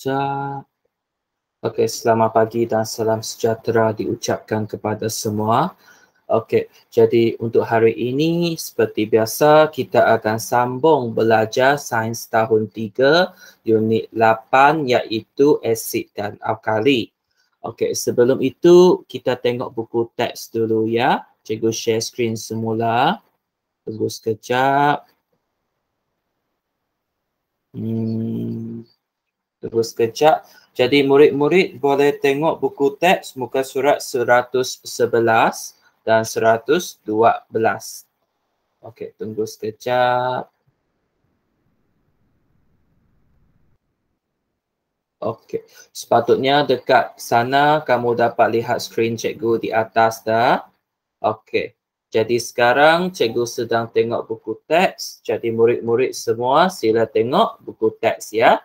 sekejap. Okey, selamat pagi dan salam sejahtera diucapkan kepada semua. Okey, jadi untuk hari ini seperti biasa kita akan sambung belajar sains tahun 3 unit 8 iaitu asid dan alkali. Okey, sebelum itu kita tengok buku teks dulu ya. Cikgu share screen semula. Tunggu sekejap. Tunggu sekejap. Jadi murid-murid boleh tengok buku teks muka surat 111 dan 112. Okey, tunggu sekejap. Okey, sepatutnya dekat sana kamu dapat lihat skrin cikgu di atas dah. Okey, jadi sekarang cikgu sedang tengok buku teks. Jadi murid-murid semua sila tengok buku teks ya.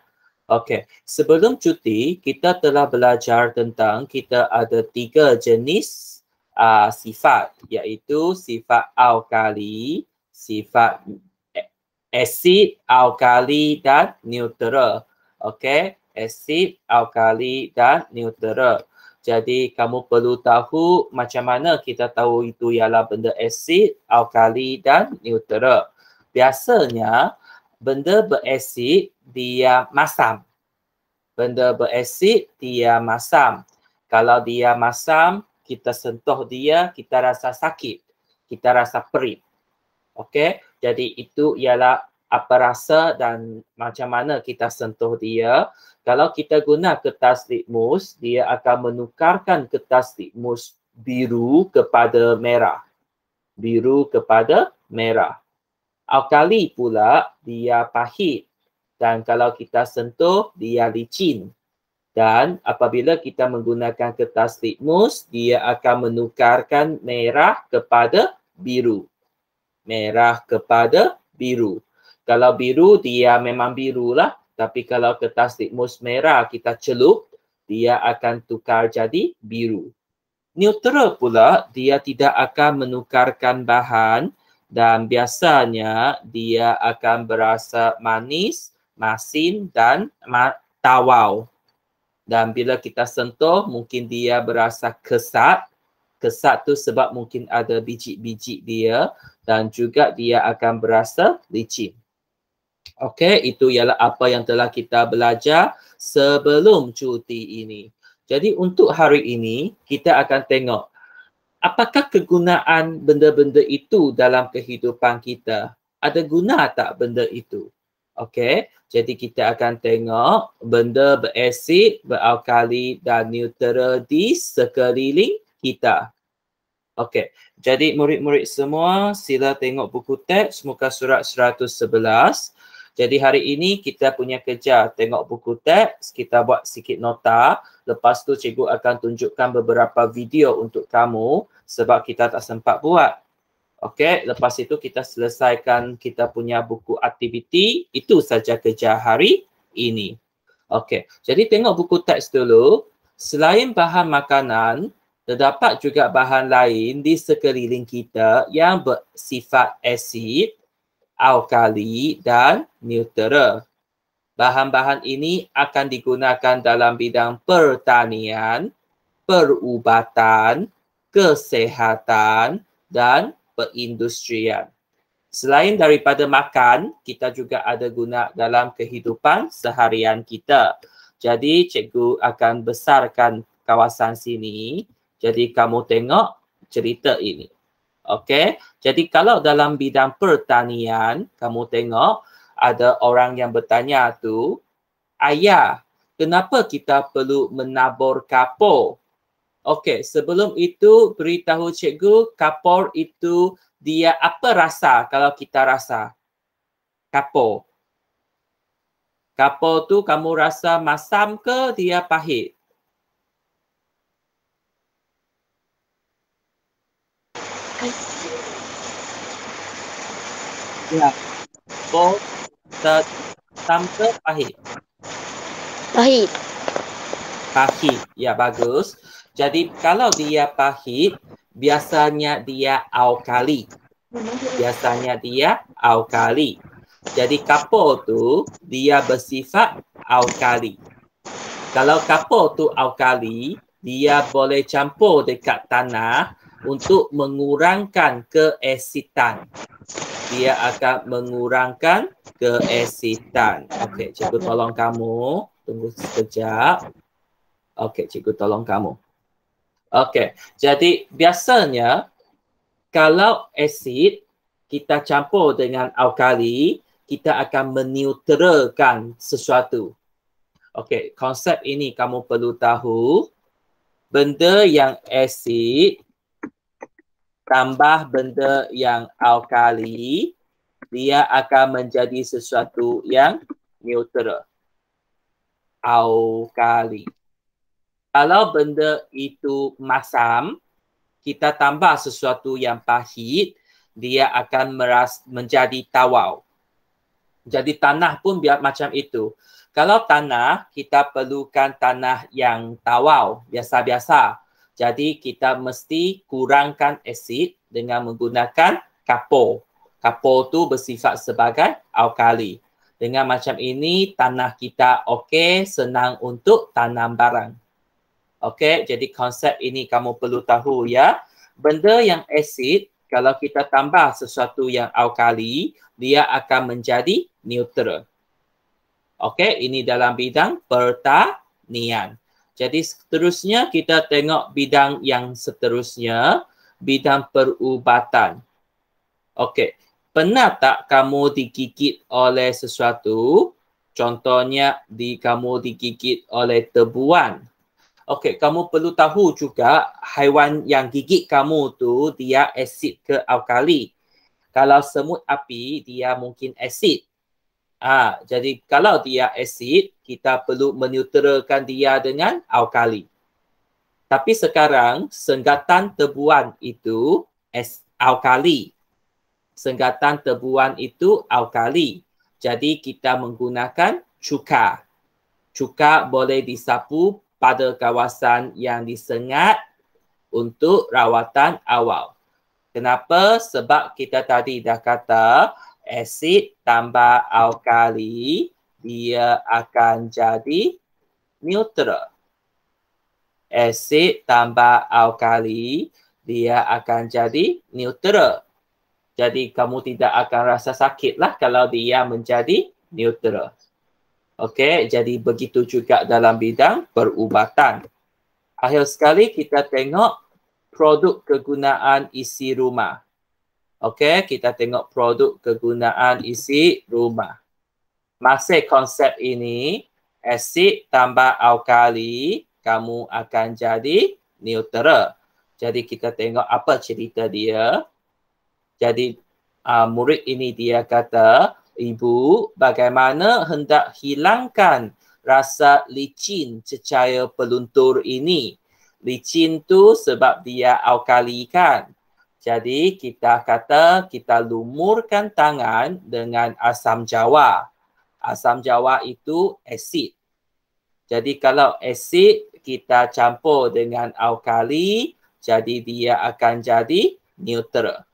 Okey, sebelum cuti kita telah belajar tentang kita ada 3 jenis sifat iaitu sifat alkali, sifat asid, alkali dan neutral. Okey, asid, alkali dan neutral. Jadi kamu perlu tahu macam mana kita tahu itu ialah benda asid, alkali dan neutral. Biasanya benda berasid dia masam. Benda berasid dia masam. Kalau dia masam, kita sentuh dia, kita rasa sakit. Kita rasa perih. Okey, jadi itu ialah apa rasa dan macam mana kita sentuh dia. Kalau kita guna kertas litmus, dia akan menukarkan kertas litmus biru kepada merah. Biru kepada merah. Alkali pula dia pahit dan kalau kita sentuh dia licin. Dan apabila kita menggunakan kertas litmus, dia akan menukarkan merah kepada biru. Merah kepada biru. Kalau biru dia memang birulah, tapi kalau kertas litmus merah kita celup, dia akan tukar jadi biru. Neutral pula dia tidak akan menukarkan bahan dan biasanya dia akan berasa manis, masin dan tawau. Dan bila kita sentuh mungkin dia berasa kesat. Kesat tu sebab mungkin ada biji-biji dia dan juga dia akan berasa licin. Okey, itu ialah apa yang telah kita belajar sebelum cuti ini. Jadi untuk hari ini kita akan tengok apakah kegunaan benda-benda itu dalam kehidupan kita? Ada guna tak benda itu? Okey, jadi kita akan tengok benda berasid, beralkali dan neutral di sekeliling kita. Okey, jadi murid-murid semua sila tengok buku teks muka surat 111. Jadi hari ini kita punya kerja tengok buku teks, kita buat sikit nota. Lepas tu cikgu akan tunjukkan beberapa video untuk kamu sebab kita tak sempat buat. Okey, lepas itu kita selesaikan kita punya buku aktiviti. Itu saja kerja hari ini. Okey, jadi tengok buku teks dulu. Selain bahan makanan, terdapat juga bahan lain di sekeliling kita yang bersifat asid, alkali dan neutral. Bahan-bahan ini akan digunakan dalam bidang pertanian, perubatan, kesihatan dan perindustrian. Selain daripada makan, kita juga ada guna dalam kehidupan seharian kita. Jadi cikgu akan besarkan kawasan sini. Jadi kamu tengok cerita ini. Okey, jadi kalau dalam bidang pertanian, kamu tengok ada orang yang bertanya tu, ayah, kenapa kita perlu menabur kapur? Okey, sebelum itu beritahu cikgu kapur itu dia apa rasa kalau kita rasa? Kapur. Kapur tu kamu rasa masam ke dia pahit? Ya. Kapur masam ke pahit? Pahit. Pahit. Ya, bagus. Jadi kalau dia pahit, biasanya dia alkali. Biasanya dia alkali. Jadi kapur tu dia bersifat alkali. Kalau kapur tu alkali, dia boleh campur dekat tanah untuk mengurangkan keasitan. Dia akan mengurangkan keasitan. Okey, cikgu tolong kamu. Tunggu sekejap. Okey, cikgu tolong kamu. Okey, jadi biasanya kalau asid kita campur dengan alkali, kita akan meneutralkan sesuatu. Okey, konsep ini kamu perlu tahu. Benda yang asid tambah benda yang alkali, dia akan menjadi sesuatu yang neutral. Alkali. Kalau benda itu masam, kita tambah sesuatu yang pahit, dia akan menjadi tawau. Jadi tanah pun biar macam itu. Kalau tanah, kita perlukan tanah yang tawau, biasa-biasa. Jadi kita mesti kurangkan asid dengan menggunakan kapur. Kapur tu bersifat sebagai alkali. Dengan macam ini, tanah kita okey, senang untuk tanam barang. Okey, jadi konsep ini kamu perlu tahu ya. Benda yang asid, kalau kita tambah sesuatu yang alkali, dia akan menjadi neutral. Okey, ini dalam bidang pertanian. Jadi seterusnya kita tengok bidang yang seterusnya, bidang perubatan. Okey, pernah tak kamu digigit oleh sesuatu? Contohnya kamu digigit oleh tebuan. Okey, kamu perlu tahu juga haiwan yang gigit kamu tu dia asid ke alkali. Kalau semut api, dia mungkin asid. Jadi kalau dia asid, kita perlu meneutralkan dia dengan alkali. Tapi sekarang, senggatan tebuan itu alkali. Senggatan tebuan itu alkali. Jadi kita menggunakan cuka. Cuka boleh disapu pada kawasan yang disengat untuk rawatan awal. Kenapa? Sebab kita tadi dah kata asid tambah alkali, dia akan jadi neutral. Asid tambah alkali, dia akan jadi neutral. Jadi kamu tidak akan rasa sakit lah kalau dia menjadi neutral. Okey, jadi begitu juga dalam bidang perubatan. Akhir sekali kita tengok produk kegunaan isi rumah. Okey, kita tengok produk kegunaan isi rumah. Masih konsep ini, asid tambah alkali, kamu akan jadi neutral. Jadi kita tengok apa cerita dia. Jadi murid ini dia kata, Ibu, bagaimana hendak hilangkan rasa licin cecair peluntur ini? Licin tu sebab dia alkali kan. Jadi kita kata kita lumurkan tangan dengan asam jawa. Asam jawa itu asid. Jadi kalau asid kita campur dengan alkali, jadi dia akan jadi neutral.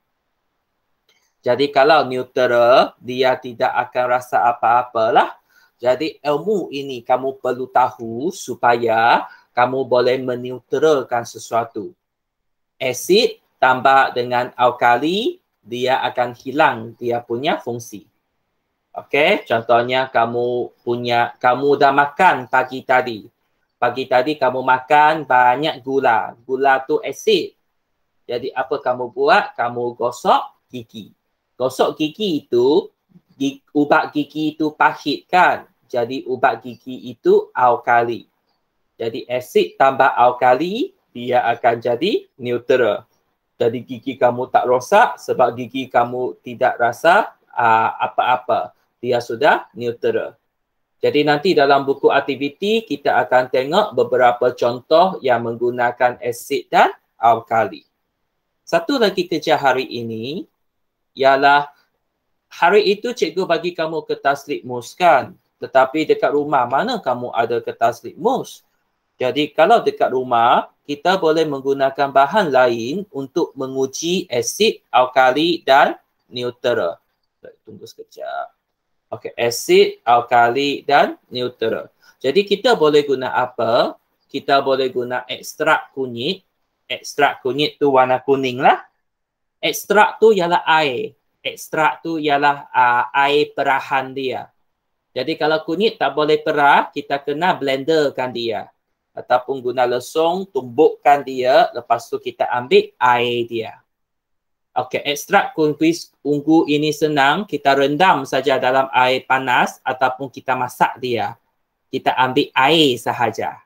Jadi kalau neutral, dia tidak akan rasa apa-apalah. Jadi ilmu ini kamu perlu tahu supaya kamu boleh meneutralkan sesuatu. Asid tambah dengan alkali, dia akan hilang dia punya fungsi. Okey, contohnya kamu dah makan pagi tadi. Pagi tadi kamu makan banyak gula. Gula tu asid. Jadi apa kamu buat? Kamu gosok gigi. Gosok gigi itu, ubat gigi itu pahit kan? Jadi ubat gigi itu alkali. Jadi asid tambah alkali, dia akan jadi neutral. Jadi gigi kamu tak rosak sebab gigi kamu tidak rasa apa-apa. Dia sudah neutral. Jadi nanti dalam buku aktiviti kita akan tengok beberapa contoh yang menggunakan asid dan alkali. Satu lagi kerja hari ini ialah hari itu cikgu bagi kamu kertas litmus kan. Tetapi dekat rumah mana kamu ada kertas litmus? Jadi kalau dekat rumah, kita boleh menggunakan bahan lain untuk menguji asid, alkali dan neutral. Tunggu sekejap. Okey, asid, alkali dan neutral. Jadi kita boleh guna apa? Kita boleh guna ekstrak kunyit. Ekstrak kunyit tu warna kuning lah. Ekstrak tu ialah air. Ekstrak tu ialah air perahan dia. Jadi kalau kunyit tak boleh perah, kita kena blenderkan dia. Ataupun guna lesung, tumbukkan dia, lepas tu kita ambil air dia. Okey, ekstrak kunyit ungu ini senang, kita rendam saja dalam air panas ataupun kita masak dia. Kita ambil air sahaja.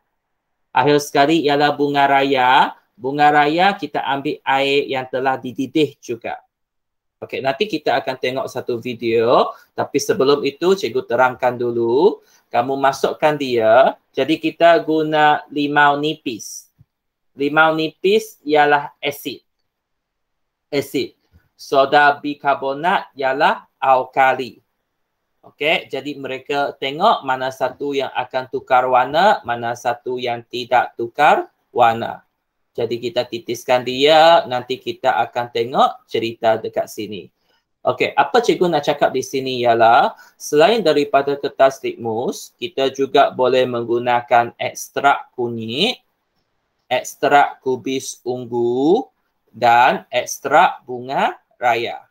Akhir sekali ialah bunga raya. Bunga raya kita ambil air yang telah dididih juga. Okey, nanti kita akan tengok satu video. Tapi sebelum itu, cikgu terangkan dulu. Kamu masukkan dia. Jadi kita guna limau nipis. Limau nipis ialah asid. Asid. Soda bikarbonat ialah alkali. Okey, jadi mereka tengok mana satu yang akan tukar warna, mana satu yang tidak tukar warna. Jadi kita titiskan dia, nanti kita akan tengok cerita dekat sini. Okey, apa cikgu nak cakap di sini ialah selain daripada kertas litmus, kita juga boleh menggunakan ekstrak kunyit, ekstrak kubis ungu dan ekstrak bunga raya.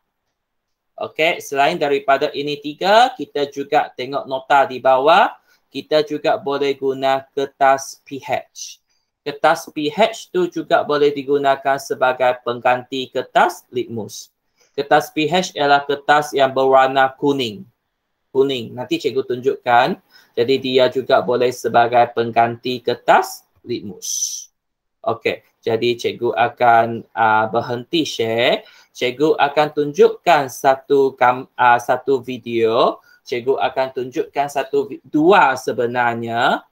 Okey, selain daripada ini tiga, kita juga tengok nota di bawah, kita juga boleh guna kertas pH. Kertas pH tu juga boleh digunakan sebagai pengganti kertas litmus. Kertas pH ialah kertas yang berwarna kuning. Kuning. Nanti cikgu tunjukkan. Jadi dia juga boleh sebagai pengganti kertas litmus. Okey, jadi cikgu akan berhenti share. Cikgu akan tunjukkan satu video. Cikgu akan tunjukkan dua sebenarnya.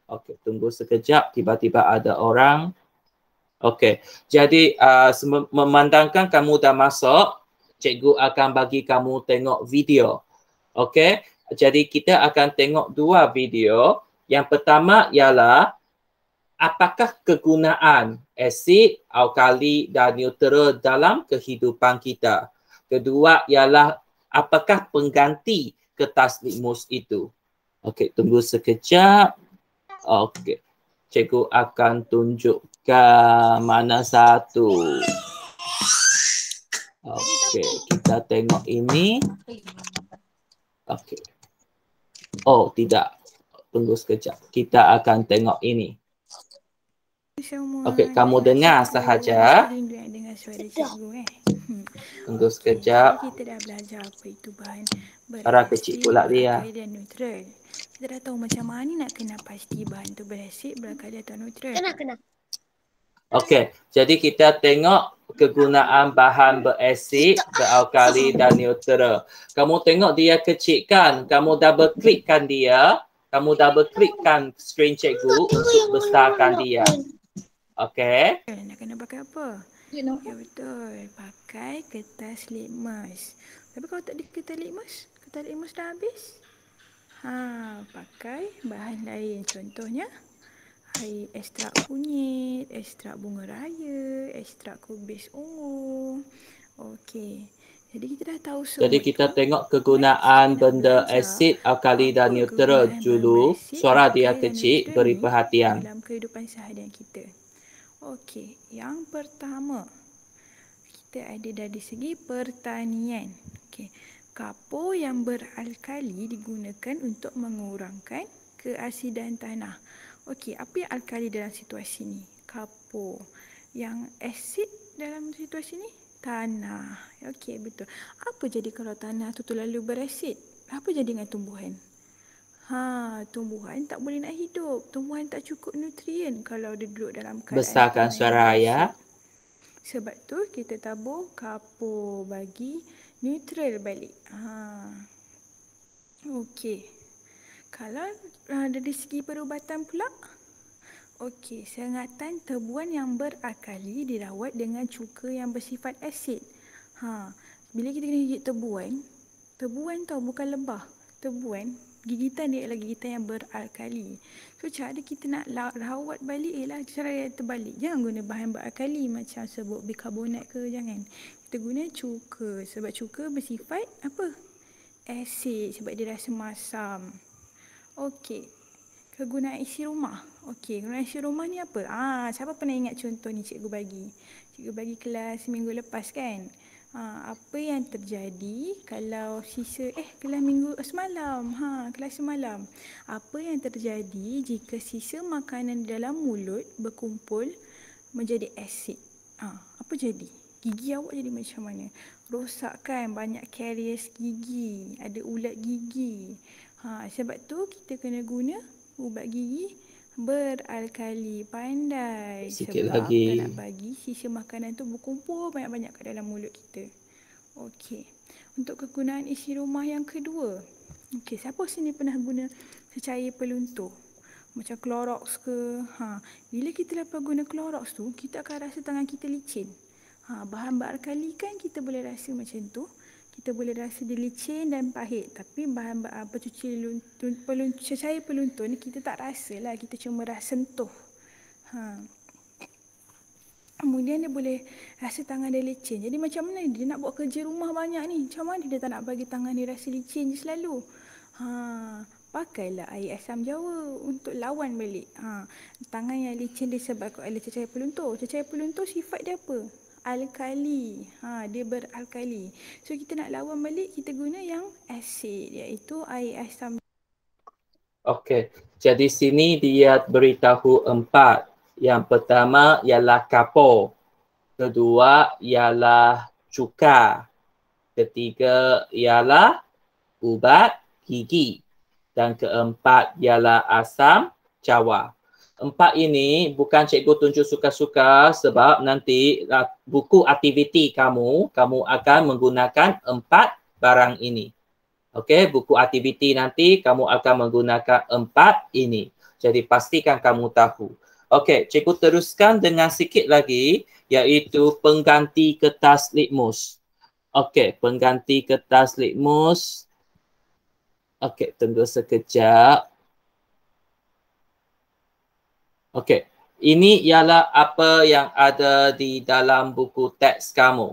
Okey, tunggu sekejap. Tiba-tiba ada orang. Okey, jadi memandangkan kamu dah masuk, cikgu akan bagi kamu tengok video. Okey, jadi kita akan tengok dua video. Yang pertama ialah apakah kegunaan asid, alkali dan neutral dalam kehidupan kita. Kedua ialah apakah pengganti kertas litmus itu. Okey, tunggu sekejap. Okey, cikgu akan tunjukkan mana satu. Okey, kita tengok ini. Okey. Oh, tidak. Tunggu sekejap. Kita akan tengok ini. Okey, kamu dengar sahaja. Tunggu sekejap. Kita dah belajar apa itu bahan Suara kecil pula dia. beralkali dan neutral. Kita dah tahu macam mana nak kenal pasti bahan tu berasid, beralkali atau neutral. Kena. Okey, jadi kita tengok kegunaan bahan berasid, beralkali dan neutral. Kamu tengok dia kecil kan? Kamu double klikkan dia. Kamu double klikkan skrin cikgu untuk besarkan dia. Okey. Nak kena pakai apa? Ya betul, pakai kertas litmus. Tapi kalau tak ada kertas litmus dah habis. Pakai bahan lain. Contohnya air ekstrak kunyit, ekstrak bunga raya, ekstrak kubis ungu. Okey. Jadi kita dah tahu semua. Jadi kita tengok kegunaan benda asid, alkali dan neutral dulu. Suara dia kecil, beri perhatian. Dalam kehidupan seharian kita. Okey, yang pertama kita ada dari segi pertanian. Okey, kapur yang beralkali digunakan untuk mengurangkan keasidan tanah. Okey, apa yang alkali dalam situasi ni? Kapur. Yang asid dalam situasi ni? Tanah. Okey, betul. Apa jadi kalau tanah tu terlalu berasid? Apa jadi dengan tumbuhan? Tumbuhan tak boleh nak hidup. Tumbuhan tak cukup nutrien kalau dia duduk dalam keadaan Besarkan suara ya. Sebab tu kita tabur kapur bagi neutral balik. Okey. Kalau dari segi perubatan pula. Okey, sengatan tebuan yang berakali dirawat dengan cuka yang bersifat asid. Bila kita kena gigit tebuan tau bukan lebah. Tebuan, gigitan dia adalah gigitan yang beralkali. So cara kita nak rawat balik ialah cara yang terbalik. Jangan guna bahan beralkali macam sebut bikarbonat ke, jangan. Kita guna cuka sebab cuka bersifat apa? Asid sebab dia rasa masam. Okey. Kegunaan isi rumah. Okey, kegunaan isi rumah ni apa? Siapa pernah ingat contoh ni cikgu bagi? Cikgu bagi kelas minggu lepas kan? Apa yang terjadi kalau sisa kelas minggu semalam. Kelas semalam. Apa yang terjadi jika sisa makanan dalam mulut berkumpul menjadi asid? Apa jadi? Gigi awak jadi macam mana? Rosak kan, banyak karies gigi, ada ulat gigi. Sebab tu kita kena guna ubat gigi beralkali. Pandai. Sikit Sebab lagi. tak nak bagi sisa makanan tu berkumpul banyak-banyak kat dalam mulut kita. Okey. Untuk kegunaan isi rumah yang kedua. Okey, siapa sini pernah guna cecair peluntur? Macam Clorox ke? Bila kita lepas guna Clorox tu, kita akan rasa tangan kita licin. Bahan beralkali kan kita boleh rasa macam tu. Kita boleh rasa dia licin dan pahit. Tapi bahan cecair peluntur ni kita tak rasa lah. Kita cuma rasa sentuh. Kemudian dia boleh rasa tangan dia licin. Jadi macam mana dia nak buat kerja rumah banyak ni? Macam mana dia tak nak bagi tangan dia rasa licin je selalu? Pakailah air asam jawa untuk lawan balik. Tangan yang licin disebabkan oleh cecair peluntur. Cecair peluntur sifat dia apa? Alkali. Dia beralkali. So kita nak lawan balik, kita guna yang asid, iaitu air asam. Okey. Jadi sini dia beritahu 4. Yang pertama ialah kapur. Kedua ialah cuka. Ketiga ialah ubat gigi. Dan keempat ialah asam jawa. 4 ini bukan cikgu tunjuk suka-suka sebab nanti buku aktiviti kamu akan menggunakan 4 barang ini. Okey, buku aktiviti nanti kamu akan menggunakan 4 ini. Jadi pastikan kamu tahu. Okey, cikgu teruskan dengan sikit lagi iaitu pengganti kertas litmus. Okey, pengganti kertas litmus. Okey, tunggu sekejap. Okey, ini ialah apa yang ada di dalam buku teks kamu.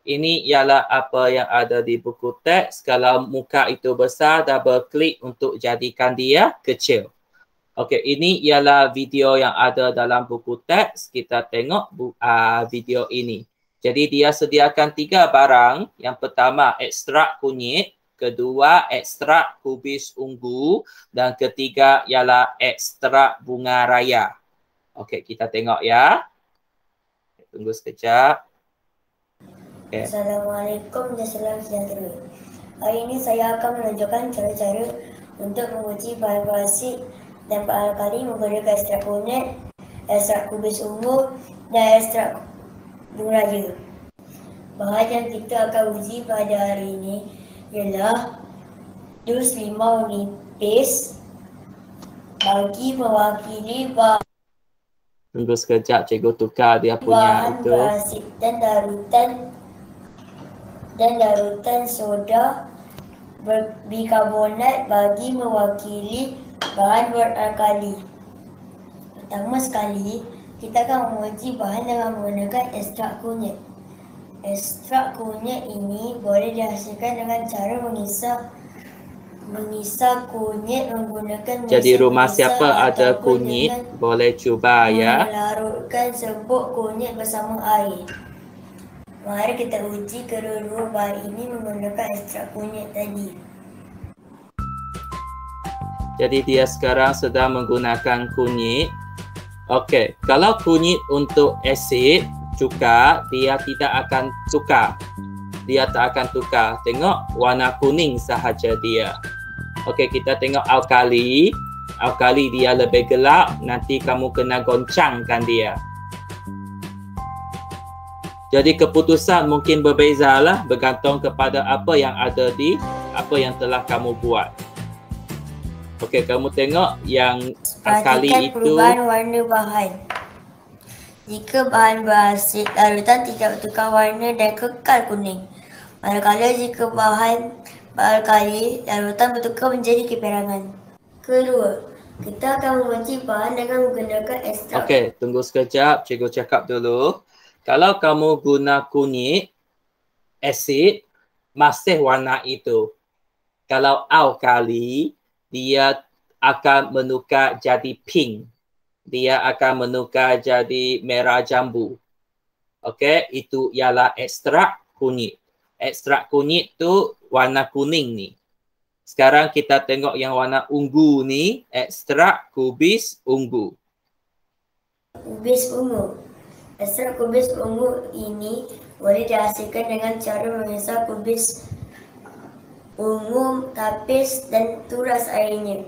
Ini ialah apa yang ada di buku teks. Kalau muka itu besar, double klik untuk jadikan dia kecil. Okey, ini ialah video yang ada dalam buku teks. Kita tengok video ini. Jadi dia sediakan 3 barang. Yang pertama, ekstrak kunyit. Kedua, ekstrak kubis ungu. Dan ketiga ialah ekstrak bunga raya. Okey, kita tengok ya. Tunggu sekejap. Okay. Assalamualaikum dan salam sejahtera. Hari ini saya akan menunjukkan cara-cara untuk menguji bahan berasid dan beralkali menggunakan ekstrak kunyit, ekstrak kubis ungu dan ekstrak bunga raya. Bahan yang kita akan uji pada hari ini ialah dus limau nipis bagi mewakili bahan. Tunggu sekejap, cikgu tukar dia punya bahan itu. berasid dan darutan soda bikarbonat bagi mewakili bahan beralkali. Pertama sekali, kita akan menguji bahan dengan menggunakan ekstrak kunyit. Ekstrak kunyit ini boleh dihasilkan dengan cara mengisap kunyit menggunakan Jadi mesin rumah mengisap siapa ada ataupun kunyit dengan boleh cuba ya. melarutkan serbuk kunyit bersama air. Mari kita uji kedua-dua bahan ini menggunakan ekstrak kunyit tadi. Jadi dia sekarang sedang menggunakan kunyit. Okey, kalau kunyit untuk asid, cuka, dia tidak akan tukar. Dia tak akan tukar. Tengok warna kuning sahaja dia. Okey, kita tengok alkali. Alkali dia lebih gelap. Nanti kamu kena goncangkan dia. Jadi keputusan mungkin berbezalah bergantung kepada apa yang ada di apa yang telah kamu buat. Okey, kamu tengok yang alkali Perhatikan itu. perubahan warna bahan. Jika bahan berasid larutan tidak bertukar warna dan kekal kuning. Manakala jika bahan beralkali larutan bertukar menjadi keperangan. Kedua, kita akan menguji bahan dengan menggunakan ekstrak. Okey, tunggu sekejap. Cikgu cakap dulu. Kalau kamu guna kunyit, asid, masih warna itu. Kalau alkali, dia akan menukar jadi pink. Dia akan menukar jadi merah jambu. Okey, itu ialah ekstrak kunyit. Ekstrak kunyit tu warna kuning ni. Sekarang kita tengok yang warna ungu ni, ekstrak kubis ungu. Kubis ungu. Ekstrak kubis ungu ini boleh dihasilkan dengan cara memisah kubis ungu, tapis dan turas airnya.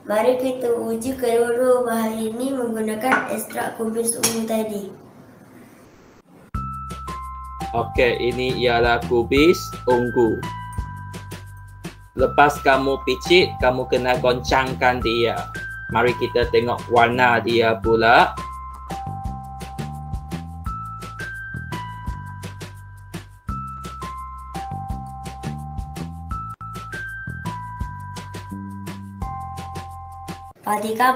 Mari kita uji kedua-dua bahan ini menggunakan ekstrak kubis ungu tadi. Okey, ini ialah kubis ungu. Lepas kamu picit, kamu kena goncangkan dia. Mari kita tengok warna dia pula. Perhatikan.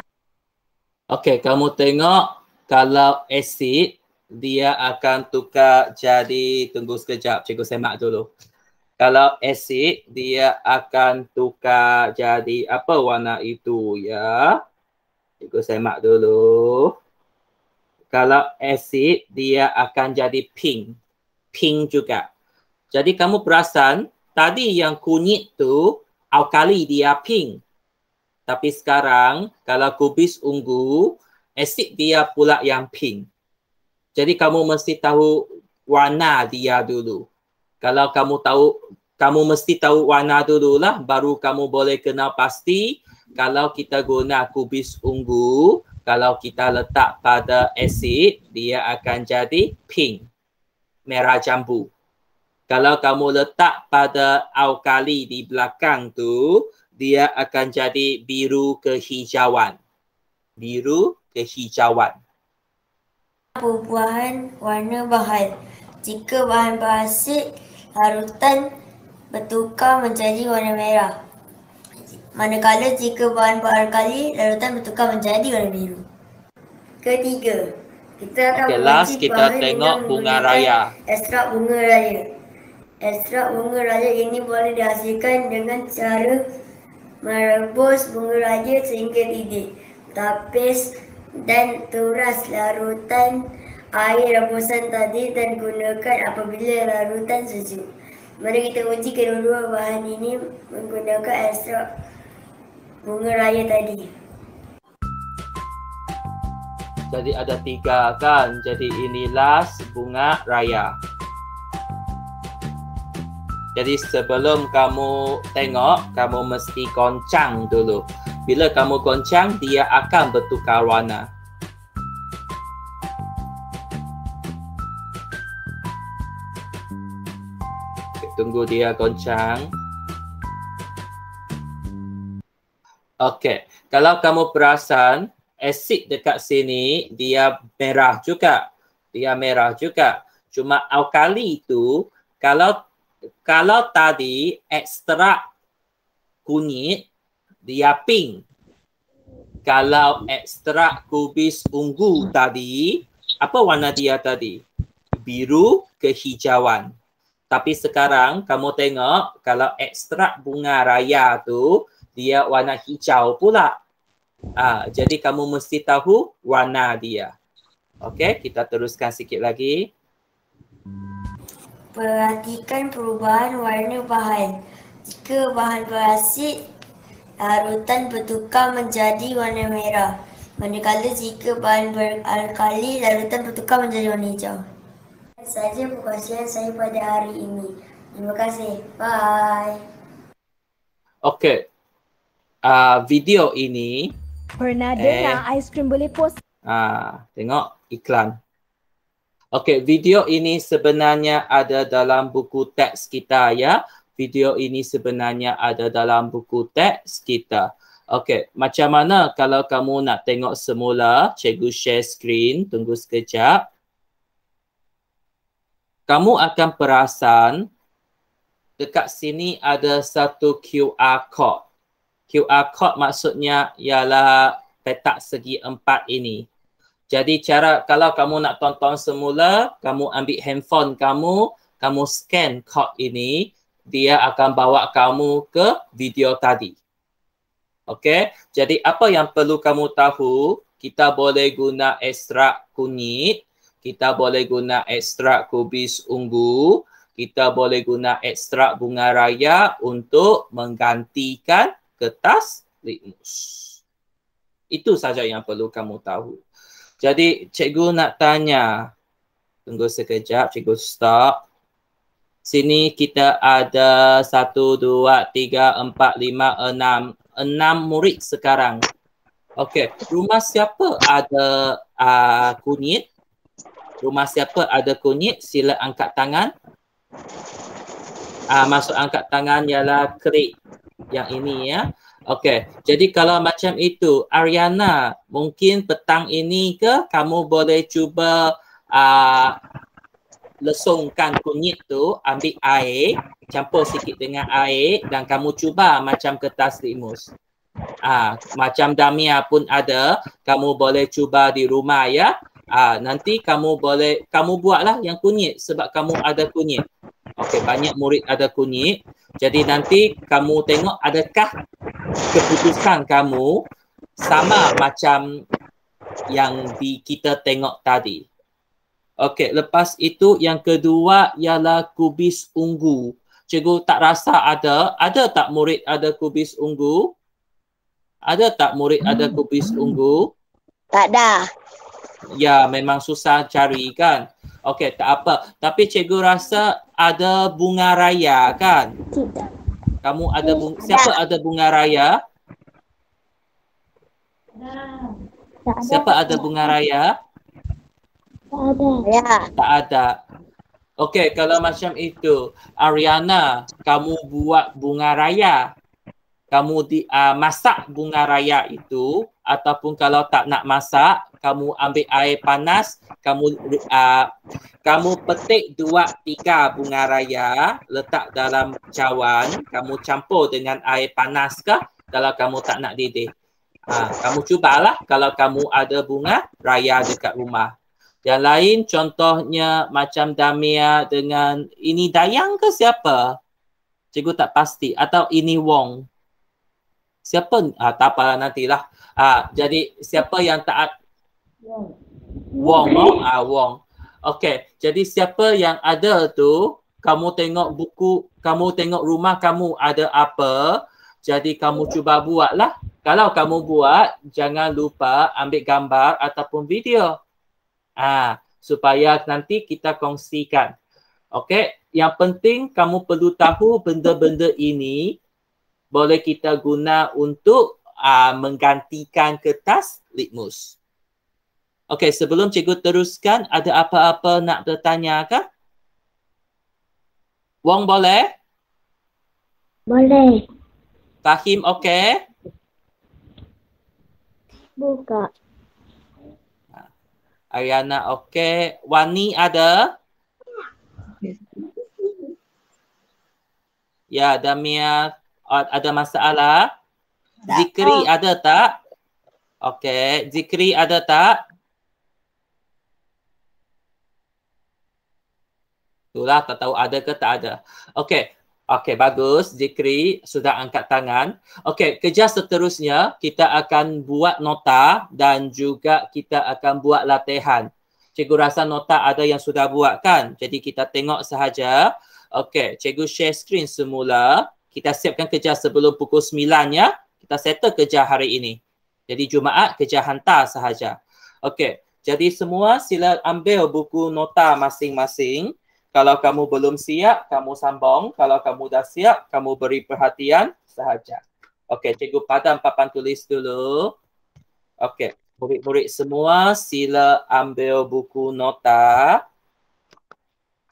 Okey, kamu tengok kalau asid dia akan tukar jadi, tunggu sekejap, cikgu semak dulu. Kalau asid dia akan tukar jadi apa warna itu ya? Cikgu semak dulu. Kalau asid dia akan jadi pink. Pink juga. Jadi kamu perasan tadi yang kunyit tu alkali dia pink. Tapi sekarang kalau kubis ungu, asid dia pula yang pink. Jadi kamu mesti tahu warna dia dulu. Kalau kamu mesti tahu warna dululah, baru kamu boleh kenal pasti kalau kita guna kubis ungu, kalau kita letak pada asid, dia akan jadi pink, merah jambu. Kalau kamu letak pada alkali di belakang tu, dia akan jadi biru kehijauan. Biru kehijauan. Perubahan warna bahan. Jika bahan berasid, larutan bertukar menjadi warna merah. Manakala jika bahan beralkali, larutan bertukar menjadi warna biru. Ketiga, kita akan Last menguji kita bahan tengok dengan bunga menggunakan raya. ekstrak bunga raya. Ekstrak bunga raya ini boleh dihasilkan dengan cara merebus bunga raya sehingga didih, tapis dan turas larutan air rebusan tadi dan gunakan apabila larutan sejuk. Mari kita uji kedua-dua bahan ini menggunakan ekstrak bunga raya tadi. Jadi ada 3 kan? Jadi ini last bunga raya. Jadi sebelum kamu tengok, kamu mesti goncang dulu. Bila kamu goncang, dia akan bertukar warna. Tunggu dia goncang. Okey, kalau kamu perasan, asid dekat sini dia merah juga. Dia merah juga. Cuma alkali itu, kalau tadi ekstrak kunyit, dia pink. Kalau ekstrak kubis ungu tadi, apa warna dia tadi? Biru kehijauan. Tapi sekarang kamu tengok kalau ekstrak bunga raya tu, dia warna hijau pula. Jadi kamu mesti tahu warna dia. Okey, kita teruskan sikit lagi. Perhatikan perubahan warna bahan. Jika bahan berasid, larutan bertukar menjadi warna merah. Manakala jika bahan beralkali, larutan bertukar menjadi warna hijau. Saja perkongsian saya pada hari ini. Terima kasih. Bye. Okey. Video ini Pernah dengar aiskrim boleh post? Tengok iklan. Okey, video ini sebenarnya ada dalam buku teks kita ya. Video ini sebenarnya ada dalam buku teks kita. Okey, macam mana kalau kamu nak tengok semula, cikgu share screen, tunggu sekejap. Kamu akan perasan dekat sini ada satu QR code. QR code maksudnya ialah petak segi 4 ini. Jadi kalau kamu nak tonton semula, kamu ambil handphone kamu scan kod ini, dia akan bawa kamu ke video tadi. Okey, jadi apa yang perlu kamu tahu? Kita boleh guna ekstrak kunyit, kita boleh guna ekstrak kubis ungu, kita boleh guna ekstrak bunga raya untuk menggantikan kertas litmus. Itu saja yang perlu kamu tahu. Jadi cikgu nak tanya, tunggu sekejap, cikgu stop. Sini kita ada 1, 2, 3, 4, 5, 6 murid sekarang. Okey, rumah siapa ada kunyit? Rumah siapa ada kunyit? Sila angkat tangan. Maksud angkat tangan ialah kerik yang ini ya. Okey, jadi kalau macam itu, Ariana, mungkin petang ini ke kamu boleh cuba lesungkan kunyit tu, ambil air, campur sikit dengan air dan kamu cuba macam kertas litmus. Macam Damia pun ada, kamu boleh cuba di rumah ya. Nanti kamu buatlah yang kunyit sebab kamu ada kunyit. Okey, banyak murid ada kunyit. Jadi nanti kamu tengok adakah keputusan kamu sama macam yang kita tengok tadi. Okey, lepas itu yang kedua ialah kubis ungu. Cikgu tak rasa ada tak murid ada kubis ungu? Ada tak murid ada kubis ungu? Tak ada. Ya, memang susah cari kan? Okey, tak apa. Tapi cikgu rasa ada bunga raya kan? Tidak. Kamu ada siapa ada bunga raya? Tak ada. Siapa ada bunga raya? Tak ada. Ya. Tak ada. Okey, kalau macam itu, Ariana, kamu buat bunga raya. Kamu masak bunga raya itu, ataupun kalau tak nak masak, kamu ambil air panas, kamu petik 2-3 bunga raya, letak dalam cawan, kamu campur dengan air panas kah kalau kamu tak nak didih. Kamu cubalah kalau kamu ada bunga raya dekat rumah. Yang lain contohnya macam Damia dengan ini Dayang ke siapa? Cikgu tak pasti. Atau ini Wong. Siapa? Tak apalah nantilah. Jadi siapa yang tak Wong. Wong. Okey. Jadi siapa yang ada tu, kamu tengok buku, kamu tengok rumah kamu ada apa. Jadi kamu cuba buatlah. Kalau kamu buat, jangan lupa ambil gambar ataupun video. Supaya nanti kita kongsikan. Okey, yang penting kamu perlu tahu benda-benda ini boleh kita guna untuk menggantikan kertas litmus. Okey, sebelum cikgu teruskan, ada apa-apa nak bertanya kah? Wong boleh? Boleh. Fahim okey? Buka. Ariana okey. Wani ada? Ya, Damia ada masalah? Zikri ada tak? Okey, Zikri ada tak? Itulah, tak tahu ada ke tak ada. Okey. Okey, bagus. Zikri sudah angkat tangan. Okey, kerja seterusnya kita akan buat nota dan juga kita akan buat latihan. Cikgu rasa nota ada yang sudah buat kan? Jadi kita tengok sahaja. Okey, cikgu share screen semula. Kita siapkan kerja sebelum pukul 9 ya. Kita settle kerja hari ini. Jadi Jumaat kerja hantar sahaja. Okey, jadi semua sila ambil buku nota masing-masing. Kalau kamu belum siap, kamu sambung. Kalau kamu dah siap, kamu beri perhatian sahaja. Okey, cikgu padam papan tulis dulu. Okey, murid-murid semua sila ambil buku nota.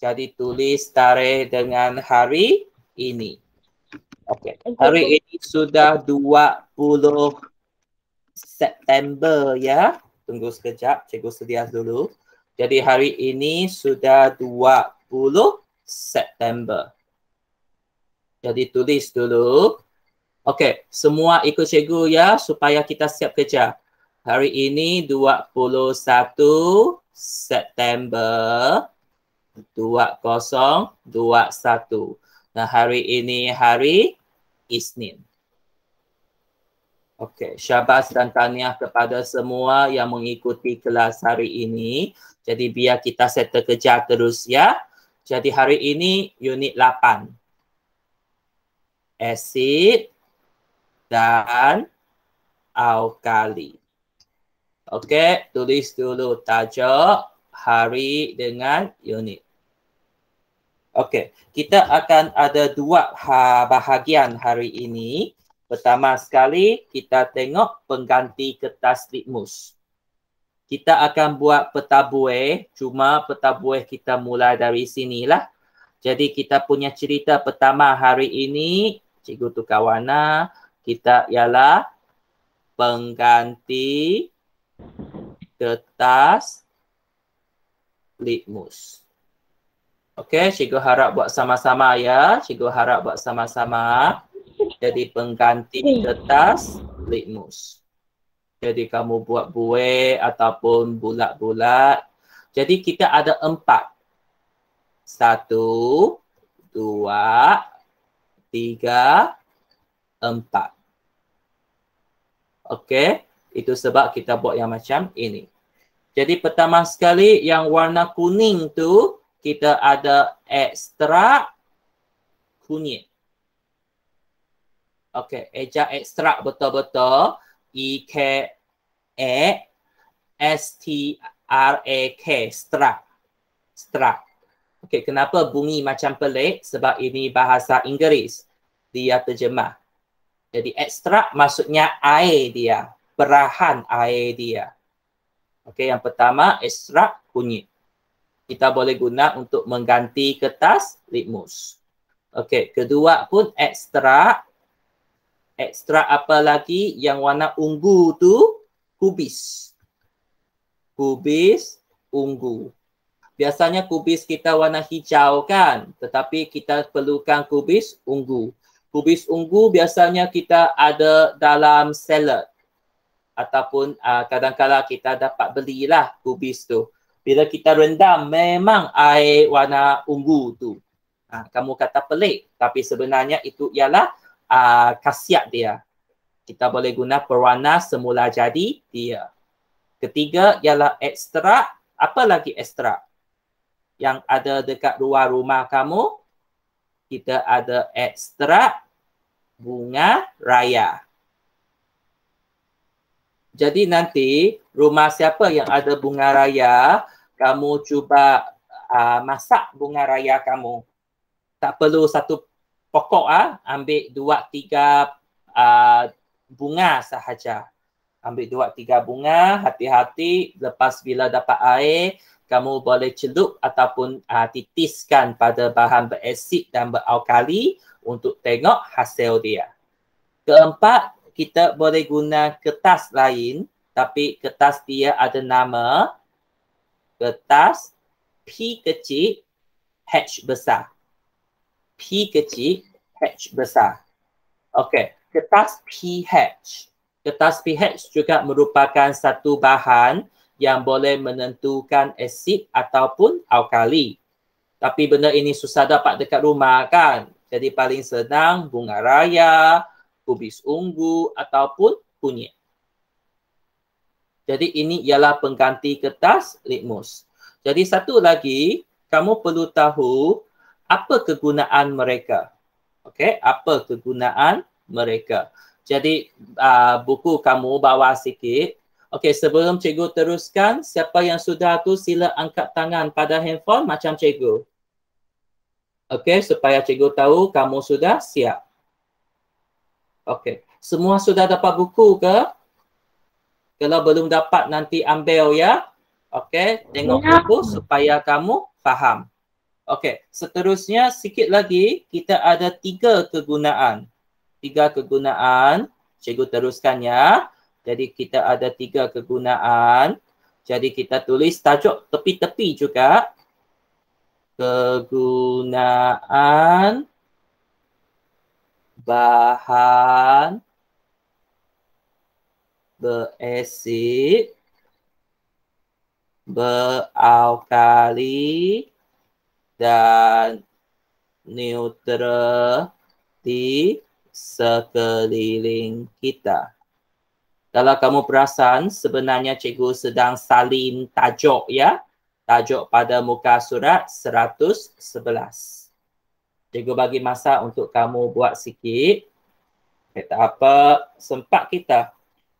Jadi tulis tarikh dengan hari ini. Okey, hari ini sudah 20 September ya. Tunggu sekejap, cikgu sedia dulu. Jadi hari ini sudah 20 September. Jadi tulis dulu. Okey, semua ikut cikgu ya supaya kita siap kerja. Hari ini 21 September 2021. Nah, hari ini hari Isnin. Okey, syabas dan tahniah kepada semua yang mengikuti kelas hari ini. Jadi biar kita settle kerja terus ya. Jadi hari ini unit 8. Asid dan alkali. Okey, tulis dulu tajuk, hari dengan unit. Okey, kita akan ada dua bahagian hari ini. Pertama sekali, kita tengok pengganti kertas litmus. Kita akan buat peta buih, cuma peta buih kita mulai dari sinilah. Jadi kita punya cerita pertama hari ini, cikgu tukar warna, kita ialah pengganti kertas litmus. Okey, cikgu harap buat sama-sama ya. Cikgu harap buat sama-sama. Jadi pengganti kertas litmus. Jadi kamu buat buih ataupun bulat-bulat. Jadi kita ada 4. 1, 2, 3, 4. Okey, itu sebab kita buat yang macam ini. Jadi pertama sekali yang warna kuning tu kita ada ekstrak kunyit. Okey, eja ekstrak betul-betul. E-K-E-S-T-R-A-K. Strak. Strak. Okey, kenapa bunyi macam pelik? Sebab ini bahasa Inggeris. Dia terjemah. Jadi ekstrak maksudnya air dia. Perahan air dia. Okey, yang pertama ekstrak kunyit. Kita boleh guna untuk mengganti kertas litmus. Okey, kedua pun ekstrak. Ekstrak apa lagi yang warna ungu tu? Kubis. Kubis ungu. Biasanya kubis kita warna hijau kan? Tetapi kita perlukan kubis ungu. Kubis ungu biasanya kita ada dalam salad. Ataupun kadang-kadang kita dapat belilah kubis tu. Bila kita rendam memang air warna ungu tu. Kamu kata pelik. Tapi sebenarnya itu ialah khasiat dia. Kita boleh guna pewarna semula jadi dia. Ketiga ialah ekstrak. Apa lagi ekstrak? Yang ada dekat luar rumah kamu. Kita ada ekstrak bunga raya. Jadi nanti rumah siapa yang ada bunga raya, kamu cuba masak bunga raya kamu. Tak perlu satu pokok, ambil 2-3 bunga sahaja. Ambil 2-3 bunga, hati-hati lepas bila dapat air, kamu boleh celup ataupun titiskan pada bahan berasid dan beralkali untuk tengok hasil dia. Keempat, kita boleh guna kertas lain, tapi kertas dia ada nama kertas P kecil, H besar. P kecil, H besar. Okey, kertas pH. Kertas pH juga merupakan satu bahan yang boleh menentukan asid ataupun alkali. Tapi benda ini susah dapat dekat rumah kan? Jadi paling senang bunga raya, kubis ungu ataupun kunyit. Jadi ini ialah pengganti kertas litmus. Jadi satu lagi, kamu perlu tahu apa kegunaan mereka. Okey, apa kegunaan mereka. Jadi buku kamu bawa sikit. Okey, sebelum cikgu teruskan, siapa yang sudah tu sila angkat tangan pada handphone macam cikgu. Okey, supaya cikgu tahu kamu sudah siap. Okey, semua sudah dapat buku ke? Kalau belum dapat nanti ambil ya. Okey, tengok buku supaya kamu faham. Okey, seterusnya sikit lagi kita ada 3 kegunaan. 3 kegunaan. Cikgu teruskan ya. Jadi kita ada 3 kegunaan. Jadi kita tulis tajuk tepi-tepi juga. Kegunaan bahan berasid, beralkali dan neutral di sekeliling kita. Kalau kamu perasan, sebenarnya cikgu sedang salin tajuk ya. Tajuk pada muka surat 111. Cikgu bagi masa untuk kamu buat sikit. Tak apa, sempat kita.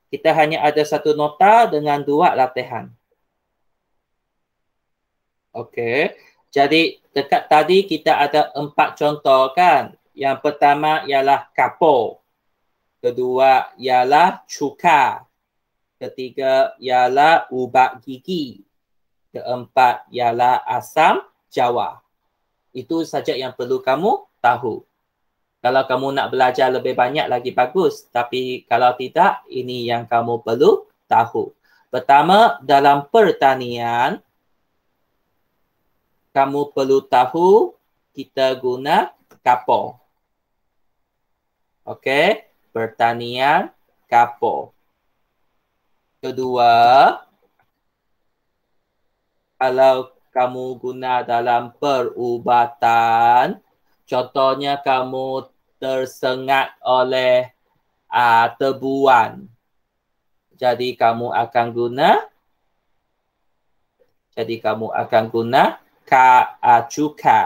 Kita hanya ada satu nota dengan 2 latihan. Okey. Jadi dekat tadi kita ada 4 contoh kan. Yang pertama ialah kapur. Kedua ialah cuka. Ketiga ialah ubat gigi. Keempat ialah asam jawa. Itu saja yang perlu kamu tahu. Kalau kamu nak belajar lebih banyak lagi bagus. Tapi kalau tidak, ini yang kamu perlu tahu. Pertama, dalam pertanian, kamu perlu tahu kita guna kapur. Okey, pertanian kapur. Kedua, kalau kamu guna dalam perubatan, contohnya kamu tersengat oleh tebuan. Jadi kamu akan guna cuka.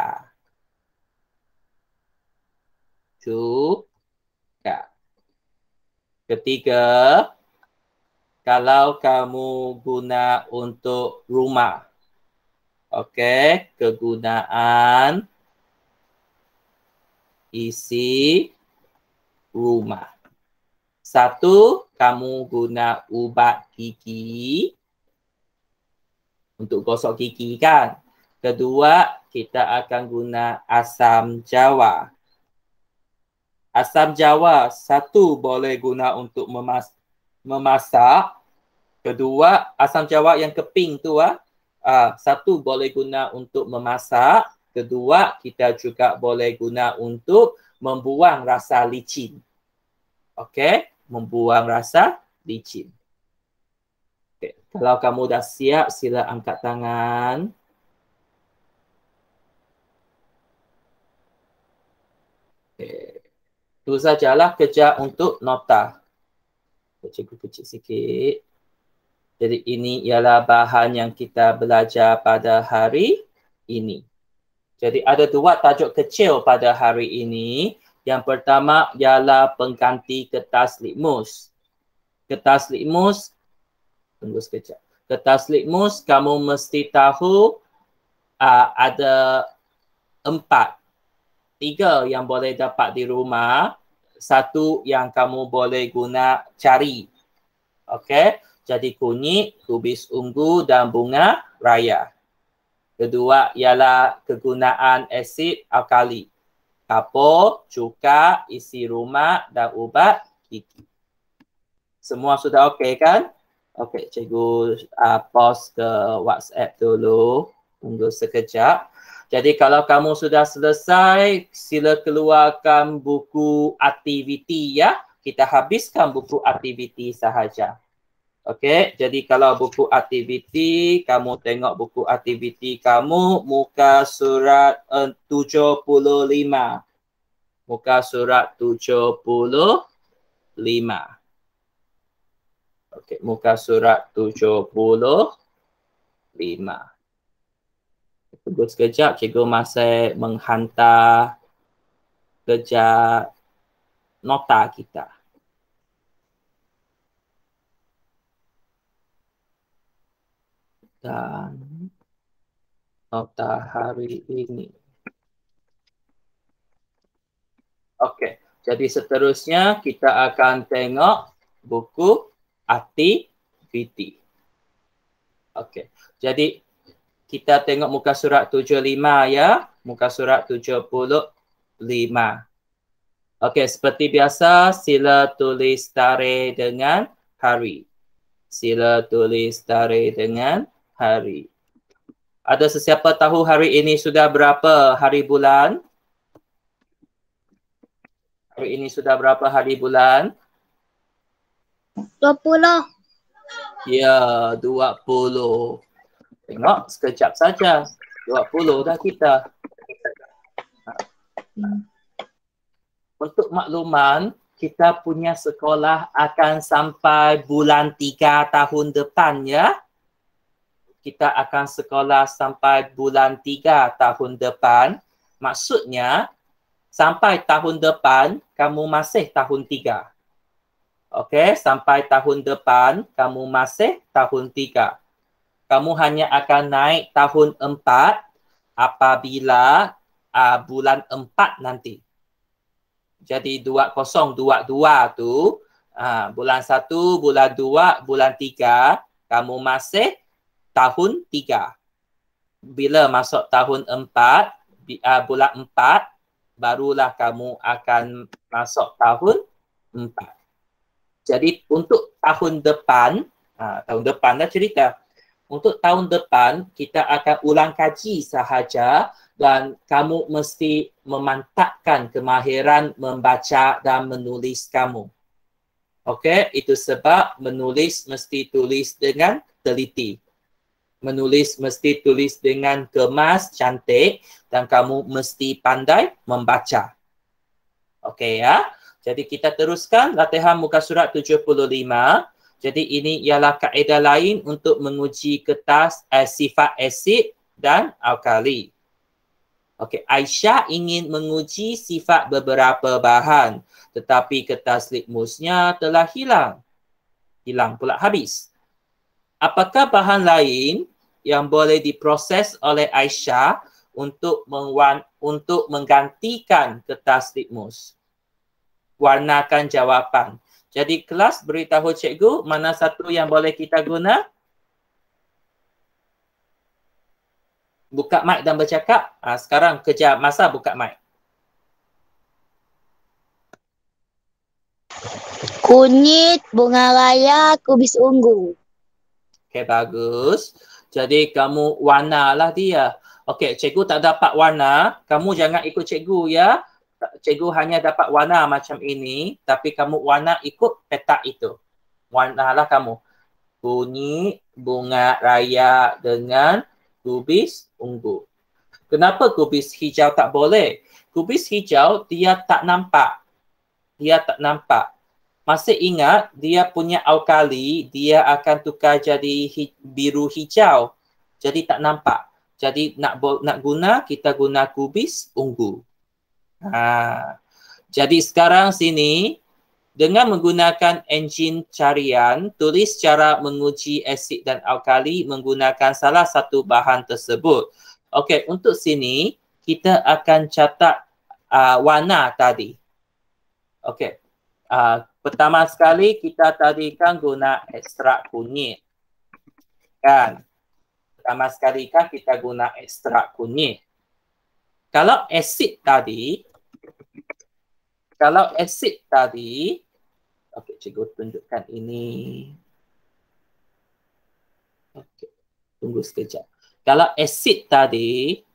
Cuka. Ketiga, kalau kamu guna untuk rumah. Okey, kegunaan isi rumah. Satu, kamu guna ubat gigi untuk gosok gigi kan. Kedua, kita akan guna asam jawa. Asam jawa, satu boleh guna untuk memasak. Kedua, asam jawa yang keping tu satu boleh guna untuk memasak. Kedua, kita juga boleh guna untuk membuang rasa licin. Okey, membuang rasa licin. Okay. Kalau kamu dah siap, sila angkat tangan. Okay. Itu sajalah kerja untuk nota. Cikgu kecil sikit. Jadi ini ialah bahan yang kita belajar pada hari ini. Jadi ada 2 tajuk kecil pada hari ini. Yang pertama ialah pengganti kertas litmus. Kertas litmus, tunggu sekejap. Kertas litmus kamu mesti tahu ada 4. 3 yang boleh dapat di rumah. 1 yang kamu boleh guna cari. Okey. Jadi kunyit, kubis ungu dan bunga raya. Kedua ialah kegunaan asid alkali. Kapur, cuka, isi rumah dan ubat gigi. Semua sudah okey kan? Okey, cikgu pause ke WhatsApp dulu. Tunggu sekejap. Jadi kalau kamu sudah selesai, sila keluarkan buku aktiviti ya. Kita habiskan buku aktiviti sahaja. Okey, jadi kalau buku aktiviti, kamu tengok buku aktiviti kamu muka surat 75. Muka surat 75. Okey, muka surat 75. Tunggu sekejap, cikgu masih menghantar kerja nota kita. Dan nota hari ini. Okey, jadi seterusnya kita akan tengok buku aktiviti. Okey, jadi kita tengok muka surat 75 ya. Muka surat 75. Okey, seperti biasa sila tulis tarikh dengan hari. Sila tulis tarikh dengan hari. Ada sesiapa tahu hari ini sudah berapa hari bulan? Hari ini sudah berapa hari bulan? 20. Ya, 20. Tengok, sekejap saja. 20 dah kita. Untuk makluman, kita punya sekolah akan sampai bulan 3 tahun depan ya. Kita akan sekolah sampai bulan 3 tahun depan. Maksudnya, sampai tahun depan, kamu masih tahun 3. Okey, sampai tahun depan, kamu masih tahun 3. Kamu hanya akan naik tahun 4 apabila bulan 4 nanti. Jadi 2022 tu, bulan 1, bulan 2, bulan 3, kamu masih tahun 3. Bila masuk tahun 4, bulan 4, barulah kamu akan masuk tahun 4. Jadi untuk tahun depan dah cerita. Untuk tahun depan, kita akan ulang kaji sahaja dan kamu mesti memantapkan kemahiran membaca dan menulis kamu. Okey, itu sebab menulis mesti tulis dengan teliti. Menulis mesti tulis dengan kemas, cantik dan kamu mesti pandai membaca. Okey ya. Jadi kita teruskan latihan muka surat 75. Jadi ini ialah kaedah lain untuk menguji kertas sifat asid dan alkali. Okey, Aisyah ingin menguji sifat beberapa bahan tetapi kertas litmusnya telah hilang. Hilang pula habis. Apakah bahan lain yang boleh diproses oleh Aisyah untuk menggantikan kertas litmus? Warnakan jawapan. Jadi kelas beritahu cikgu mana satu yang boleh kita guna? Buka mic dan bercakap. Sekarang kejar masa buka mic. Kunyit, bunga raya, kubis ungu. Okey, bagus. Jadi kamu warnalah dia. Okey, cikgu tak dapat warna. Kamu jangan ikut cikgu ya. Cikgu hanya dapat warna macam ini. Tapi kamu warna ikut petak itu. Warnalah kamu. Kunyit, bunga raya dengan kubis ungu. Kenapa kubis hijau tak boleh? Kubis hijau dia tak nampak. Dia tak nampak. Masih ingat dia punya alkali, dia akan tukar jadi biru hijau. Jadi tak nampak. Jadi nak guna, kita guna kubis ungu. Jadi sekarang sini, dengan menggunakan enjin carian, tulis cara menguji asid dan alkali menggunakan salah satu bahan tersebut. Okey, untuk sini, kita akan catat warna tadi. Okey. Pertama sekali kita tadi kan guna ekstrak kunyit. Kan? Pertama sekali kan kita guna ekstrak kunyit. Kalau asid tadi, okey, cikgu tunjukkan ini. Okey, tunggu sekejap. Kalau asid tadi,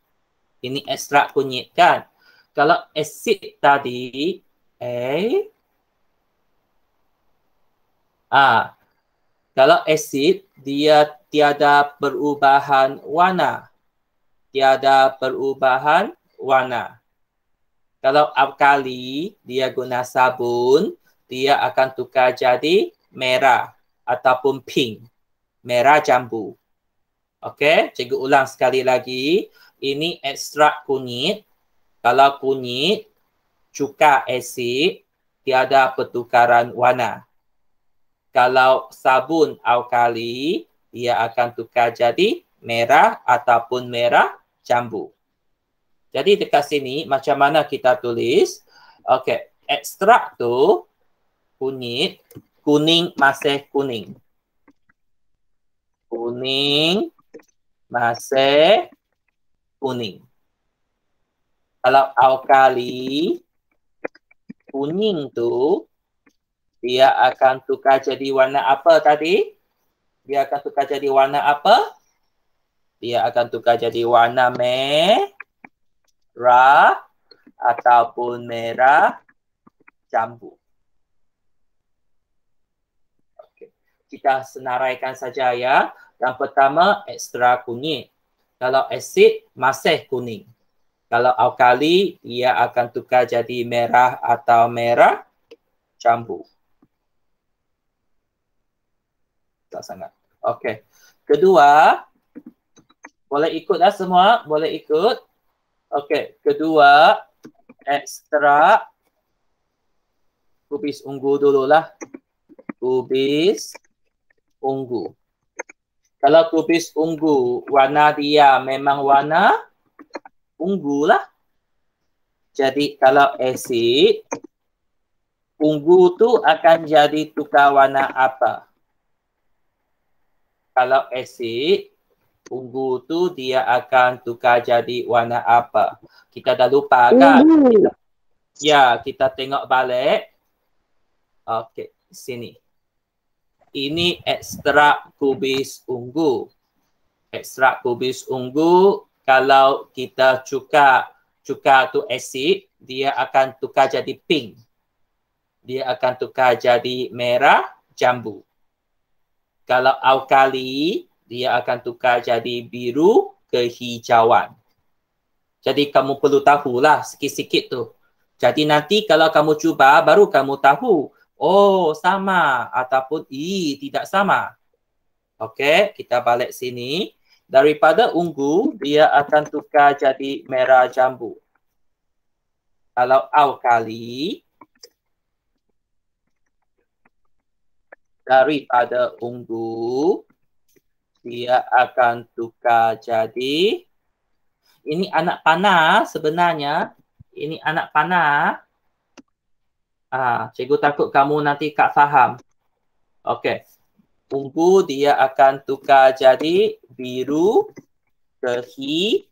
ini ekstrak kunyit kan? Kalau asid tadi, kalau asid, dia tiada perubahan warna. Tiada perubahan warna. Kalau alkali, dia guna sabun, dia akan tukar jadi merah ataupun pink. Merah jambu. Okey, cikgu ulang sekali lagi. Ini ekstrak kunyit. Kalau kunyit, cuka asid, tiada pertukaran warna. Kalau sabun alkali, dia akan tukar jadi merah ataupun merah jambu. Jadi dekat sini, macam mana kita tulis? Okey, ekstrak tu, kunyit, kuning masih kuning. Kuning masih kuning. Kalau alkali, kuning tu, dia akan tukar jadi warna apa tadi? Dia akan tukar jadi warna apa? Dia akan tukar jadi warna merah ataupun merah jambu. Okey. Kita senaraikan saja ya. Yang pertama, ekstrak kunyit. Kalau asid, masih kuning. Kalau alkali, dia akan tukar jadi merah atau merah jambu. Tak sangat. Okey. Kedua, boleh ikut dah semua? Boleh ikut? Okey. Kedua, ekstrak kubis ungu dululah. Kubis ungu. Kalau kubis ungu, warna dia memang warna ungu lah. Jadi kalau asid, ungu tu akan jadi tukar warna apa? Kalau asid, ungu tu dia akan tukar jadi warna apa? Kita dah lupa kan? Kita tengok balik. Okey, sini. Ini ekstrak kubis ungu. Ekstrak kubis ungu, kalau kita cuka tu asid, dia akan tukar jadi pink. Dia akan tukar jadi merah jambu. Kalau alkali, dia akan tukar jadi biru kehijauan. Jadi kamu perlu tahulah sikit-sikit tu. Jadi nanti kalau kamu cuba, baru kamu tahu. Oh, sama ataupun tidak sama. Okey, kita balik sini. Daripada ungu, dia akan tukar jadi merah jambu. Kalau alkali, daripada ungu, dia akan tukar jadi, ini anak panah sebenarnya. Ini anak panah. Cikgu takut kamu nanti tak faham. Okey. Ungu dia akan tukar jadi biru kehijauan.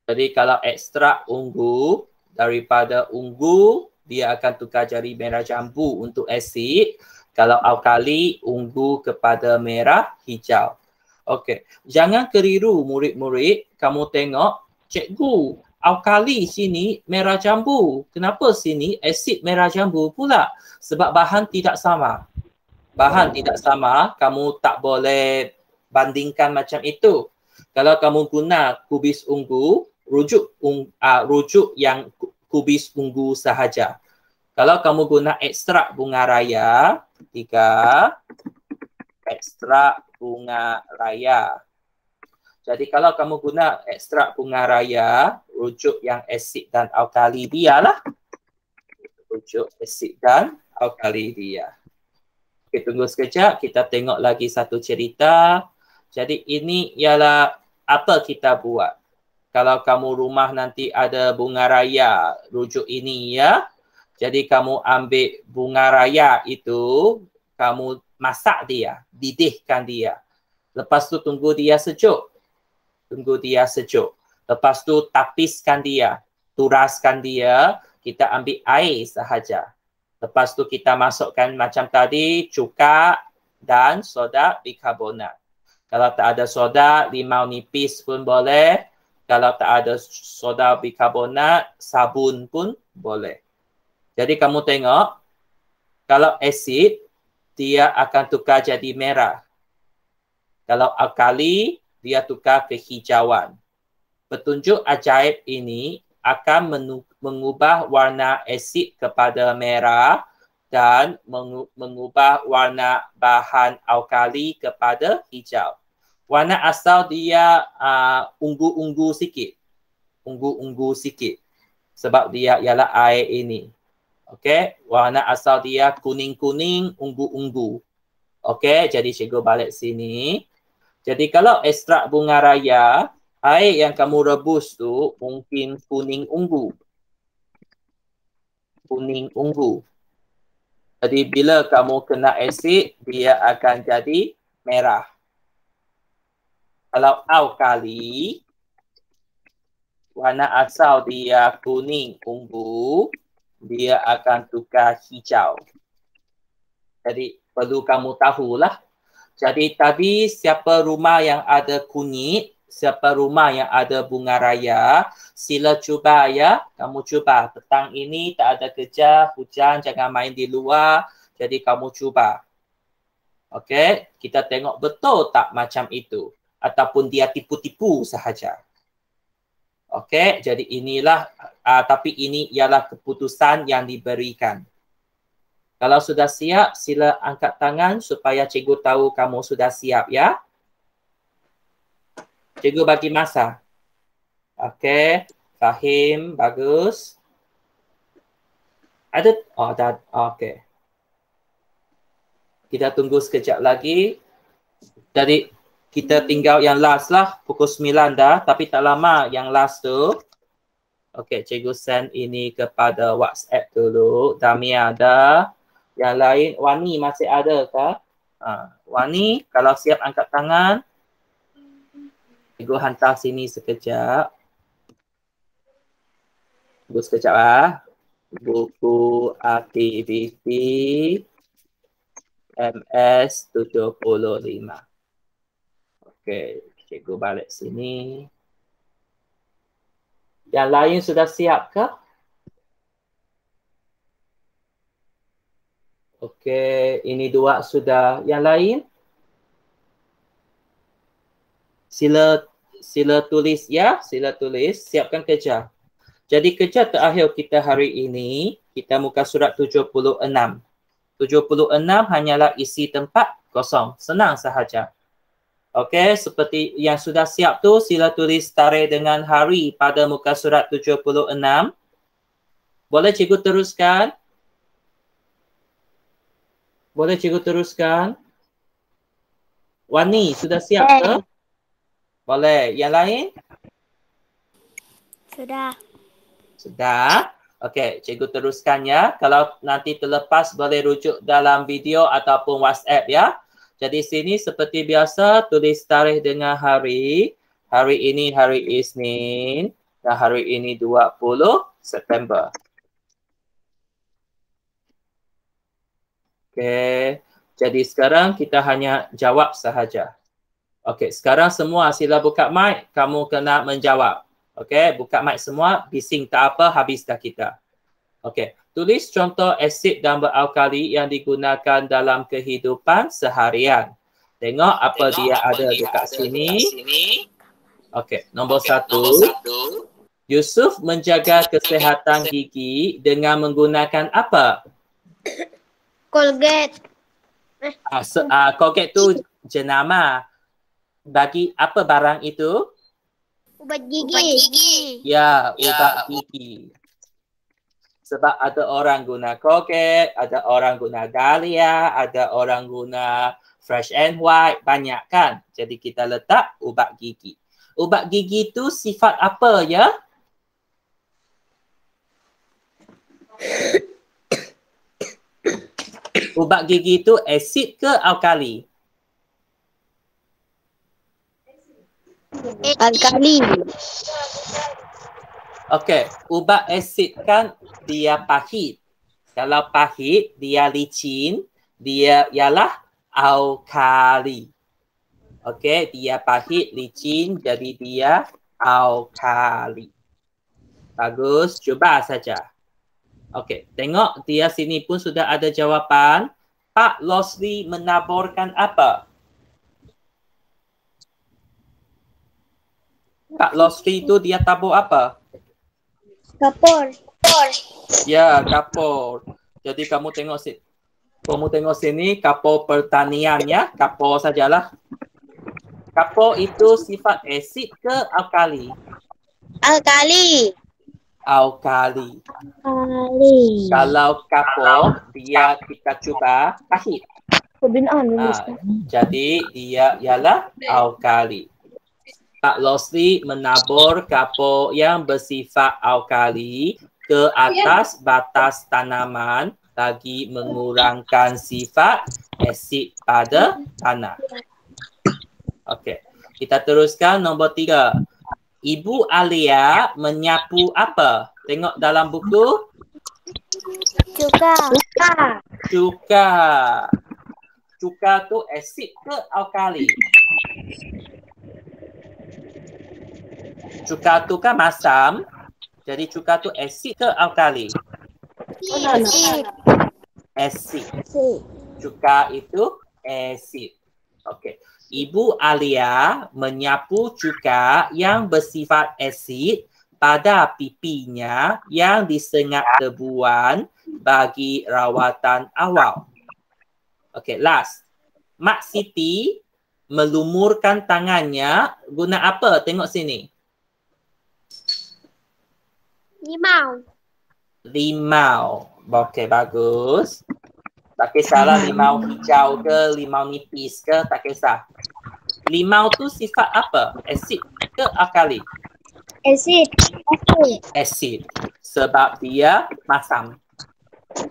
Jadi kalau ekstrak ungu, daripada ungu, dia akan tukar jadi merah jambu untuk asid. Kalau alkali, ungu kepada merah hijau. Okey, jangan keliru murid-murid. Kamu tengok, cikgu, alkali sini merah jambu. Kenapa sini asid merah jambu pula? Sebab bahan tidak sama. Bahan tidak sama, kamu tak boleh bandingkan macam itu. Kalau kamu guna kubis ungu, rujuk yang kubis ungu sahaja. Kalau kamu guna ekstrak bunga raya, 3 ekstrak bunga raya. Jadi kalau kamu guna ekstrak bunga raya, rujuk yang asid dan alkali dia lah. Rujuk asid dan alkali dia. Okay, tunggu sekejap, kita tengok lagi satu cerita. Jadi ini ialah apa kita buat. Kalau kamu rumah nanti ada bunga raya, rujuk ini ya. Jadi kamu ambil bunga raya itu, kamu masak dia, didihkan dia. Lepas tu tunggu dia sejuk. Tunggu dia sejuk. Lepas tu tapiskan dia, turaskan dia, kita ambil air sahaja. Lepas tu kita masukkan macam tadi, cuka dan soda bikarbonat. Kalau tak ada soda, limau nipis pun boleh. Kalau tak ada soda bikarbonat, sabun pun boleh. Jadi kamu tengok, kalau asid, dia akan tukar jadi merah. Kalau alkali, dia tukar kehijauan. Petunjuk ajaib ini akan mengubah warna asid kepada merah dan mengubah warna bahan alkali kepada hijau. Warna asal dia ungu-ungu sikit. Ungu-ungu sikit. Sebab dia ialah air ini. Okey, warna asal dia kuning-kuning, ungu-ungu. Okey, jadi cikgu balik sini. Jadi kalau ekstrak bunga raya, air yang kamu rebus tu mungkin kuning-ungu. Kuning-ungu. Jadi bila kamu kena asid, dia akan jadi merah. Kalau alkali, warna asal dia kuning ungu, dia akan tukar hijau. Jadi perlu kamu tahulah. Jadi tadi siapa rumah yang ada kunyit, siapa rumah yang ada bunga raya, sila cuba ya. Kamu cuba. Petang ini tak ada kerja, hujan, jangan main di luar. Jadi kamu cuba. Okey, kita tengok betul tak macam itu. ataupun dia tipu-tipu sahaja. Okey, jadi inilah tapi ini ialah keputusan yang diberikan. Kalau sudah siap, sila angkat tangan supaya cikgu tahu kamu sudah siap ya. Cikgu bagi masa. Okey, Fahim, bagus. Ada? Oh, dah. Okey. Kita tunggu sekejap lagi. Jadi kita tinggal yang last lah. Pukul 9 dah. Tapi tak lama yang last tu. Okey, cikgu send ini kepada WhatsApp dulu. Damia ada. Yang lain, Wani masih ada ke? Wani, kalau siap angkat tangan. Cikgu hantar sini sekejap. Tunggu sekejap lah. Buku aktiviti MS 75. Okey, cikgu balik sini. Yang lain sudah siap ke? Okey, ini dua sudah. Yang lain? Sila tulis ya, sila tulis. Siapkan kerja. Jadi kerja terakhir kita hari ini, kita muka surat 76. 76 hanyalah isi tempat kosong. Senang sahaja. Okey, seperti yang sudah siap tu, sila tulis tarikh dengan hari pada muka surat 76. Boleh cikgu teruskan? Boleh cikgu teruskan? Wani, sudah siap ke? Boleh. Yang lain? Sudah. Sudah? Okey, cikgu teruskan ya. Kalau nanti terlepas boleh rujuk dalam video ataupun WhatsApp ya. Jadi sini seperti biasa tulis tarikh dengan hari. Hari ini hari Isnin dan hari ini 20 September. Okey. Jadi sekarang kita hanya jawab sahaja. Okey, sekarang semua sila buka mic, kamu kena menjawab. Okey, buka mic semua, bising tak apa, habis dah kita. Okey, tulis contoh asid dan beralkali yang digunakan dalam kehidupan seharian. Tengok apa dia ada dekat sini. Okey, nombor 1. Yusuf menjaga kesihatan gigi dengan menggunakan apa? Colgate. Colgate tu jenama. Bagi apa barang itu? Ubat gigi. Ya, ubat gigi. Sebab ada orang guna Colgate, ada orang guna Dahlia, ada orang guna Fresh and White, banyak kan? Jadi kita letak ubat gigi. Ubat gigi tu sifat apa ya? Ubat gigi tu asid ke alkali? Alkali. Okey, ubat asid kan dia pahit. Kalau pahit, dia licin, dia ialah alkali. Okey, dia pahit, licin, jadi dia alkali. Bagus, cuba saja. Okey, tengok dia sini pun sudah ada jawapan. Pak Losli menaburkan apa? Pak Losli itu dia tabur apa? Kapur. Ya, kapur. Jadi kamu tengok sini kapur pertanian ya, kapur sajalah. Kapur itu sifat asid ke alkali? Alkali. Alkali. Alkali. Kalau kapur dia kita cuba pahit. Jadi dia ialah alkali. Pak Losli menabur kapur yang bersifat alkali ke atas batas tanaman bagi mengurangkan sifat asid pada tanah. Okey, kita teruskan nombor 3. Ibu Alia menyapu apa? Tengok dalam buku. Cuka. Cuka. Cuka tu asid ke alkali? Cuka tu kan masam. Jadi cuka tu asid ke alkali? Asid. Cuka itu asid. Okey. Ibu Alia menyapu cuka yang bersifat asid pada pipinya yang disengat debuan bagi rawatan awal. Okay, last. Mak Siti melumurkan tangannya guna apa? Tengok sini. Limau. Limau. Okay, bagus. Tak kisahlah limau hijau ke, limau nipis ke, tak kisah. Limau tu sifat apa? Asid ke alkali? Asid. Asid. Sebab dia masam.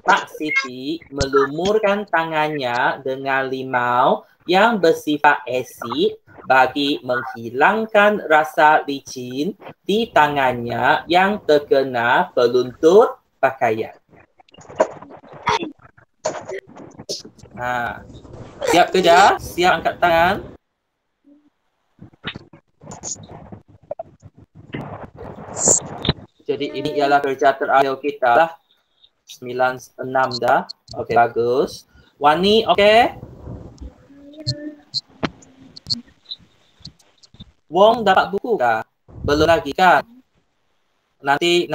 Pak Siti melumurkan tangannya dengan limau yang bersifat asid bagi menghilangkan rasa licin di tangannya yang terkena peluntur pakaian. Siap kerja? Siap angkat tangan? Jadi ini ialah kerja terakhir kita lah. 96 dah. Okey, bagus. Wani, okey? Wong dapat buku kah? Belum lagi kan? Nanti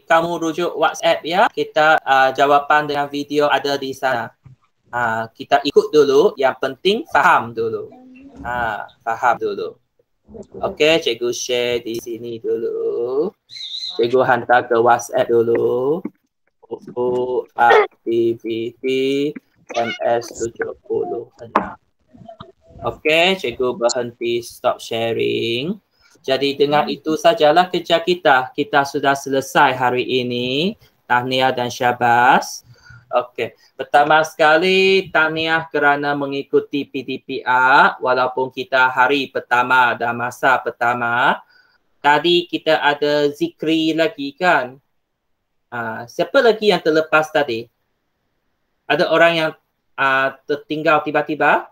kamu rujuk WhatsApp ya. Kita jawapan dengan video ada di sana. Kita ikut dulu. Yang penting faham dulu. Faham dulu. Okey, cikgu share di sini dulu. Cikgu hantar ke WhatsApp dulu. Aktiviti MS76. Okey, cikgu berhenti stop sharing. Jadi dengan itu sajalah kerja kita. Kita sudah selesai hari ini. Tahniah dan syabas. Okey, pertama sekali tahniah kerana mengikuti PDPR walaupun kita hari pertama dan masa pertama. Tadi kita ada zikri lagi kan? Siapa lagi yang terlepas tadi? Ada orang yang tertinggal tiba-tiba?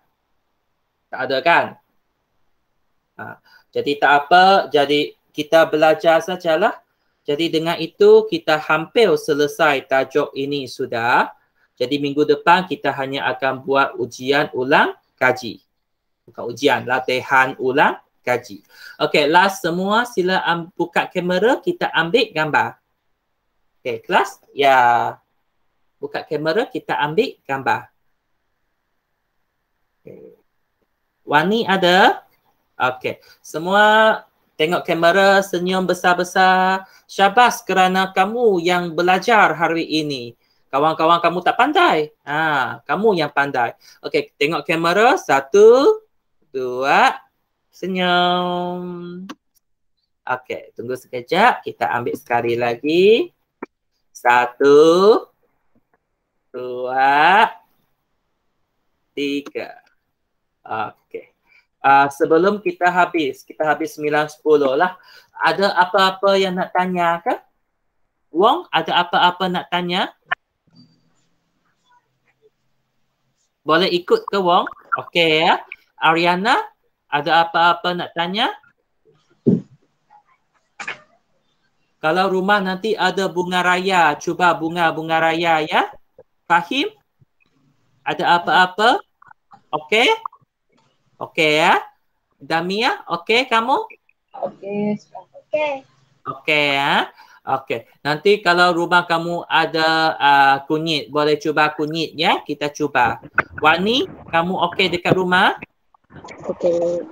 Tak ada kan? Jadi tak apa, jadi kita belajar sajalah. Jadi dengan itu kita hampir selesai tajuk ini sudah. Jadi minggu depan kita hanya akan buat ujian ulang kaji. Bukan ujian, latihan ulang kaji. Okey, last semua sila buka kamera, kita ambil gambar. Okey, kelas? Ya. Buka kamera, kita ambil gambar. Okay. Wani ada? Okey. Semua tengok kamera, senyum besar-besar. Syabas kerana kamu yang belajar hari ini. Kawan-kawan kamu tak pandai. Kamu yang pandai. Okey, tengok kamera. 1, 2, senyum. Okey, tunggu sekejap. Kita ambil sekali lagi. 1, 2, 3. Okey. Sebelum kita habis 9:10 lah. Ada apa-apa yang nak tanya ke? Wong, ada apa-apa nak tanya? Boleh ikut ke Wong? Okey ya. Ariana, ada apa-apa nak tanya? Kalau rumah nanti ada bunga raya, cuba bunga raya ya. Fahim? Ada apa-apa? Okey? Okey ya. Damia, okey kamu? Okey. Okey ya. Okey. Nanti kalau rumah kamu ada kunyit, boleh cuba kunyit ya. Kita cuba. Wani, kamu okey dekat rumah? Okey.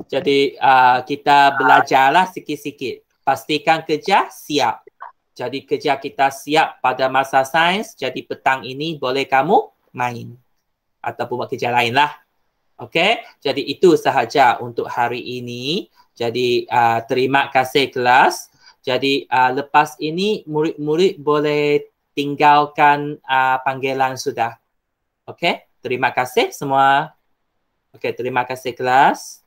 Jadi kita belajarlah sikit-sikit. Pastikan kerja siap. Jadi kerja kita siap pada masa sains. Jadi petang ini boleh kamu main. Ataupun buat kerja lain lah. Okey. Jadi itu sahaja untuk hari ini. Jadi terima kasih kelas. Jadi lepas ini murid-murid boleh tinggalkan panggilan sudah. Okey. Terima kasih semua. Okey. Terima kasih kelas.